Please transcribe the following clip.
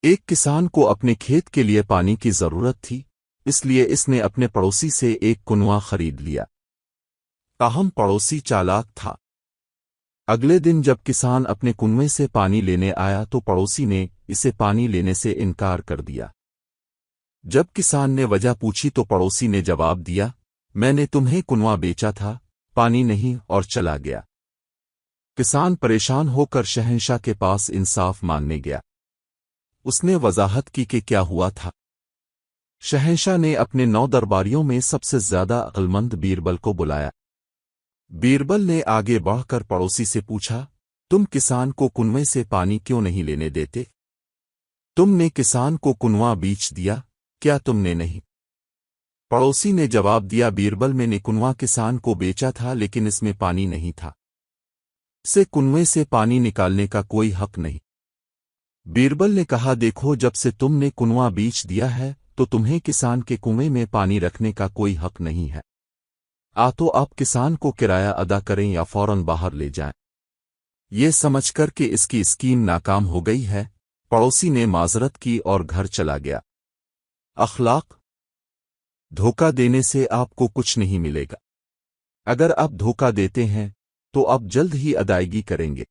ایک کسان کو اپنے کھیت کے لیے پانی کی ضرورت تھی، اس لیے اس نے اپنے پڑوسی سے ایک کنواں خرید لیا۔ تاہم پڑوسی چالاک تھا۔ اگلے دن جب کسان اپنے کنویں سے پانی لینے آیا تو پڑوسی نے اسے پانی لینے سے انکار کر دیا۔ جب کسان نے وجہ پوچھی تو پڑوسی نے جواب دیا، میں نے تمہیں کنواں بیچا تھا، پانی نہیں، اور چلا گیا۔ کسان پریشان ہو کر شہنشاہ کے پاس انصاف مانگنے گیا۔ اس نے وضاحت کی کہ کیا ہوا تھا۔ شہنشاہ نے اپنے 9 درباریوں میں سب سے زیادہ عقلمند بیربل کو بلایا۔ بیربل نے آگے بڑھ کر پڑوسی سے پوچھا، تم کسان کو کنویں سے پانی کیوں نہیں لینے دیتے؟ تم نے کسان کو کنواں بیچ دیا، کیا تم نے نہیں؟ پڑوسی نے جواب دیا، بیربل، میں نے کنواں کسان کو بیچا تھا لیکن اس میں پانی نہیں تھا، اسے کنویں سے پانی نکالنے کا کوئی حق نہیں۔ بیربل نے کہا، دیکھو، جب سے تم نے کنواں بیچ دیا ہے تو تمہیں کسان کے کنویں میں پانی رکھنے کا کوئی حق نہیں ہے۔ تو آپ کسان کو کرایہ ادا کریں یا فوراً باہر لے جائیں۔ یہ سمجھ کر کہ اس کی اسکیم ناکام ہو گئی ہے، پڑوسی نے معذرت کی اور گھر چلا گیا۔ اخلاق: دھوکہ دینے سے آپ کو کچھ نہیں ملے گا۔ اگر آپ دھوکہ دیتے ہیں تو آپ جلد ہی ادائیگی کریں گے۔